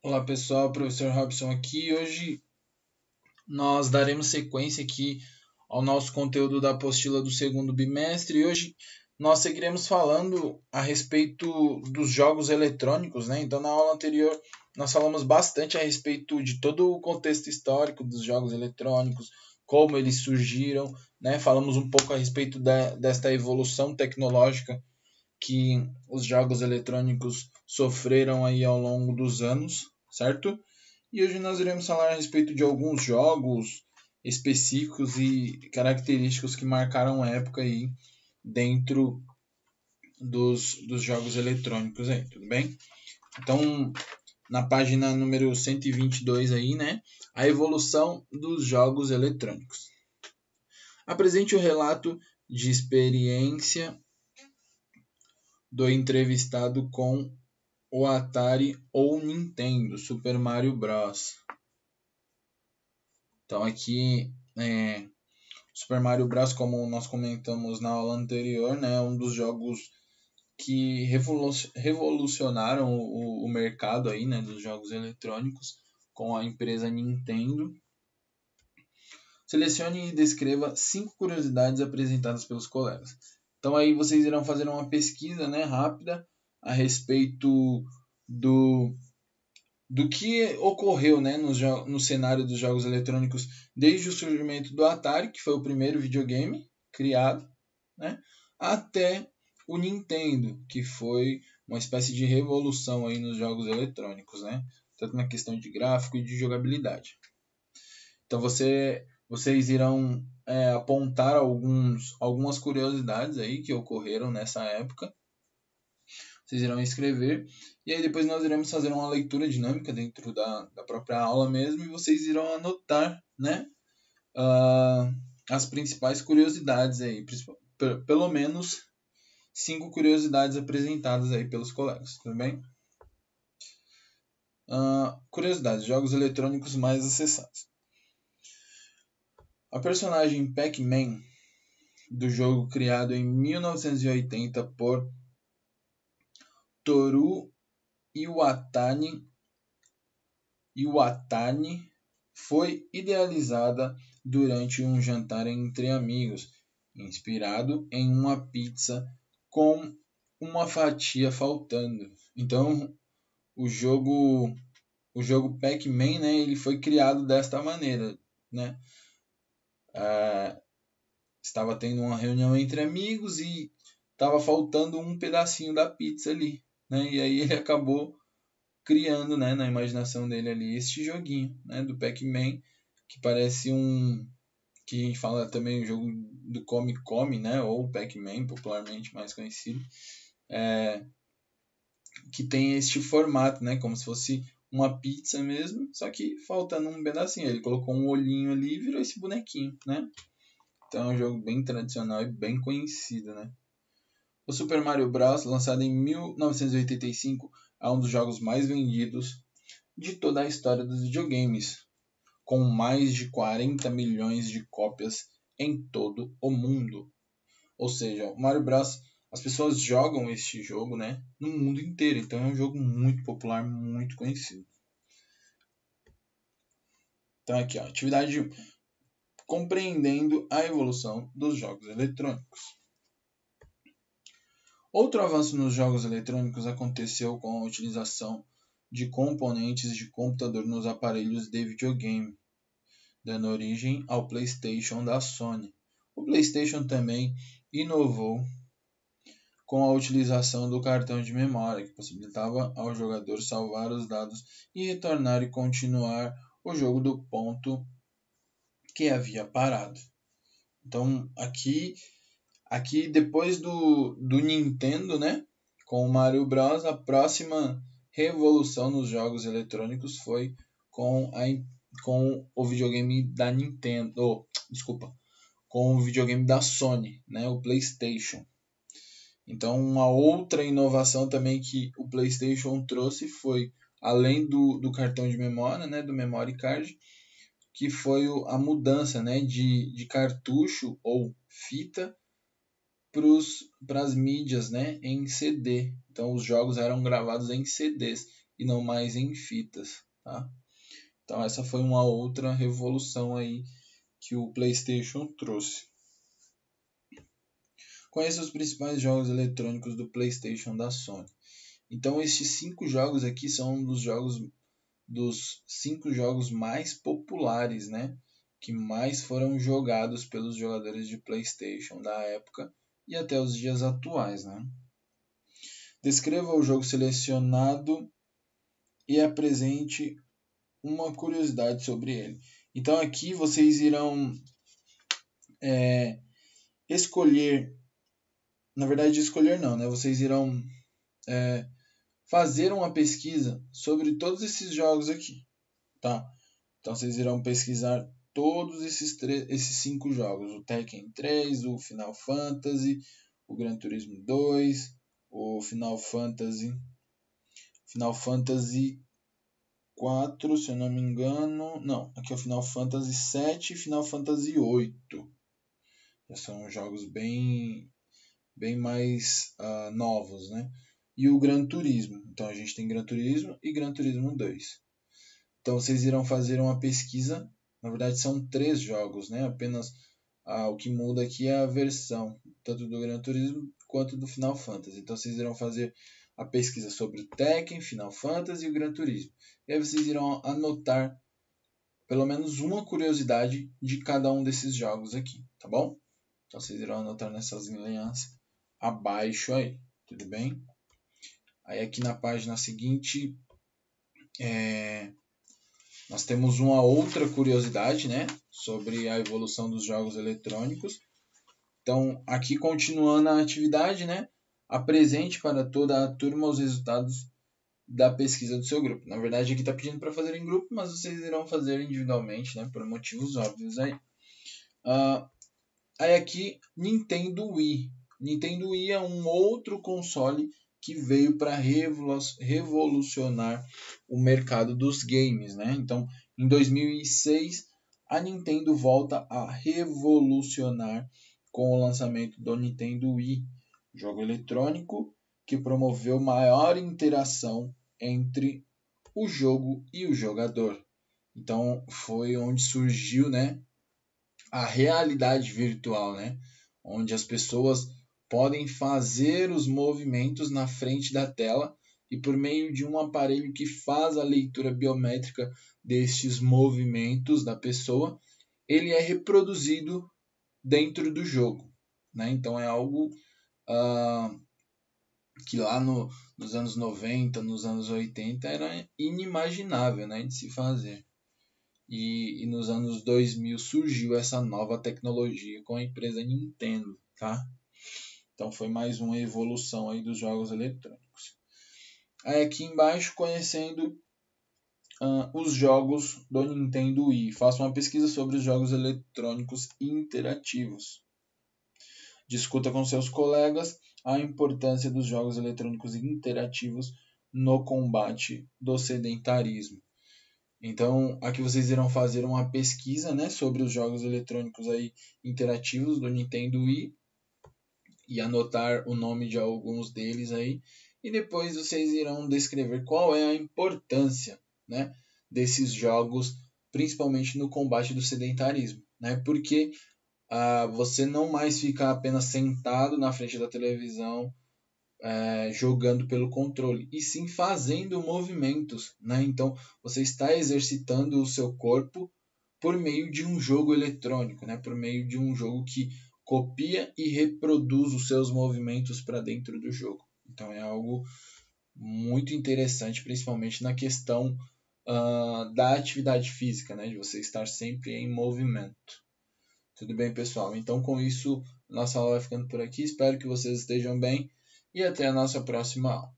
Olá pessoal, professor Robson aqui. Hoje nós daremos sequência aqui ao nosso conteúdo da apostila do segundo bimestre e hoje nós seguiremos falando a respeito dos jogos eletrônicos, né? Então na aula anterior nós falamos bastante a respeito de todo o contexto histórico dos jogos eletrônicos, como eles surgiram, né? Falamos um pouco a respeito desta evolução tecnológica que os jogos eletrônicos sofreram aí ao longo dos anos, certo? E hoje nós iremos falar a respeito de alguns jogos específicos e característicos que marcaram a época aí dentro dos jogos eletrônicos aí, tudo bem? Então, na página número 122 aí, né? A evolução dos jogos eletrônicos. Apresente o relato de experiência do entrevistado com o Atari ou Nintendo, Super Mario Bros. Então aqui Super Mario Bros, como nós comentamos na aula anterior, né, é um dos jogos que revolucionaram o mercado aí, né, dos jogos eletrônicos com a empresa Nintendo. Selecione e descreva 5 curiosidades apresentadas pelos colegas. Então aí vocês irão fazer uma pesquisa, né, rápida a respeito do que ocorreu, né, no cenário dos jogos eletrônicos desde o surgimento do Atari, que foi o primeiro videogame criado, né, até o Nintendo, que foi uma espécie de revolução aí nos jogos eletrônicos, né, tanto na questão de gráfico e de jogabilidade. Então vocês irão apontar algumas curiosidades aí que ocorreram nessa época. Vocês irão escrever e aí depois nós iremos fazer uma leitura dinâmica dentro da própria aula mesmo e vocês irão anotar, né, as principais curiosidades aí, pelo menos 5 curiosidades apresentadas aí pelos colegas, tudo bem? Curiosidades, jogos eletrônicos mais acessados. A personagem Pac-Man do jogo criado em 1980 por Toru Iwatani foi idealizada durante um jantar entre amigos, inspirado em uma pizza com uma fatia faltando. Então, o jogo Pac-Man, né, ele foi criado desta maneira, né? Estava tendo uma reunião entre amigos e estava faltando um pedacinho da pizza ali, né? E aí ele acabou criando, né, na imaginação dele ali este joguinho, né, do Pac-Man, que parece que a gente fala também o jogo do Come Come, né, ou Pac-Man, popularmente mais conhecido, que tem este formato, né, como se fosse uma pizza mesmo, só que faltando um pedacinho. Ele colocou um olhinho ali e virou esse bonequinho, né? Então é um jogo bem tradicional e bem conhecido, né? O Super Mario Bros, lançado em 1985, é um dos jogos mais vendidos de toda a história dos videogames, com mais de 40 milhões de cópias em todo o mundo. Ou seja, o Mario Bros, as pessoas jogam este jogo, né, no mundo inteiro, então é um jogo muito popular, muito conhecido. Então aqui, ó, atividade compreendendo a evolução dos jogos eletrônicos. Outro avanço nos jogos eletrônicos aconteceu com a utilização de componentes de computador nos aparelhos de videogame, dando origem ao PlayStation da Sony. O PlayStation também inovou com a utilização do cartão de memória, que possibilitava ao jogador salvar os dados e retornar e continuar o jogo do ponto que havia parado. Então aqui depois do Nintendo, né, com o Mario Bros, a próxima revolução nos jogos eletrônicos foi com o videogame da Nintendo, com o videogame da Sony, né, o PlayStation. Então uma outra inovação também que o PlayStation trouxe foi, além do cartão de memória, né, do memory card, que foi a mudança, né, de cartucho ou fita para as mídias, né, em CD. Então os jogos eram gravados em CDs, e não mais em fitas, tá? Então essa foi uma outra revolução aí que o PlayStation trouxe. Conheça os principais jogos eletrônicos do PlayStation da Sony. Então esses 5 jogos aqui são dos 5 jogos mais populares, né? Que mais foram jogados pelos jogadores de PlayStation da época e até os dias atuais, né? Descreva o jogo selecionado e apresente uma curiosidade sobre ele. Então aqui vocês irão escolher, na verdade escolher não, né? Vocês irão fazer uma pesquisa sobre todos esses jogos aqui, tá? Então vocês irão pesquisar todos esses 5 jogos, o Tekken 3, o Final Fantasy, o Gran Turismo 2, o Final Fantasy 4, se eu não me engano. Não, aqui é o Final Fantasy 7 e Final Fantasy 8. Já são jogos bem mais novos, né? E o Gran Turismo. Então a gente tem Gran Turismo e Gran Turismo 2. Então vocês irão fazer uma pesquisa. Na verdade são 3 jogos, né? Apenas o que muda aqui é a versão, tanto do Gran Turismo quanto do Final Fantasy. Então vocês irão fazer a pesquisa sobre o Tekken, Final Fantasy e o Gran Turismo. E aí vocês irão anotar pelo menos uma curiosidade de cada um desses jogos aqui, tá bom? Então vocês irão anotar nessas linhas abaixo aí, tudo bem? Aí aqui na página seguinte nós temos uma outra curiosidade, né, sobre a evolução dos jogos eletrônicos. Então aqui continuando a atividade, né, apresente para toda a turma os resultados da pesquisa do seu grupo. Na verdade aqui está pedindo para fazer em grupo, mas vocês irão fazer individualmente, né, por motivos óbvios aí. Aí aqui Nintendo Wii. Nintendo Wii é um outro console que veio para revolucionar o mercado dos games, né? Então, em 2006, a Nintendo volta a revolucionar com o lançamento do Nintendo Wii, jogo eletrônico que promoveu maior interação entre o jogo e o jogador. Então, foi onde surgiu, né, a realidade virtual, né, onde as pessoas podem fazer os movimentos na frente da tela e por meio de um aparelho que faz a leitura biométrica destes movimentos da pessoa, ele é reproduzido dentro do jogo, né? Então é algo que lá nos anos 90, nos anos 80 era inimaginável, né, de se fazer. E nos anos 2000 surgiu essa nova tecnologia com a empresa Nintendo, tá? Então foi mais uma evolução aí dos jogos eletrônicos. Aí aqui embaixo, conhecendo os jogos do Nintendo Wii. Faça uma pesquisa sobre os jogos eletrônicos interativos. Discuta com seus colegas a importância dos jogos eletrônicos interativos no combate do sedentarismo. Então, aqui vocês irão fazer uma pesquisa, né, sobre os jogos eletrônicos aí interativos do Nintendo Wii e anotar o nome de alguns deles aí, e depois vocês irão descrever qual é a importância, né, desses jogos, principalmente no combate do sedentarismo, né? Porque você não mais fica apenas sentado na frente da televisão jogando pelo controle, e sim fazendo movimentos, né? Então você está exercitando o seu corpo por meio de um jogo eletrônico, né? Por meio de um jogo que copia e reproduz os seus movimentos para dentro do jogo. Então é algo muito interessante, principalmente na questão da atividade física, né? De você estar sempre em movimento. Tudo bem, pessoal? Então com isso, nossa aula vai ficando por aqui. Espero que vocês estejam bem e até a nossa próxima aula.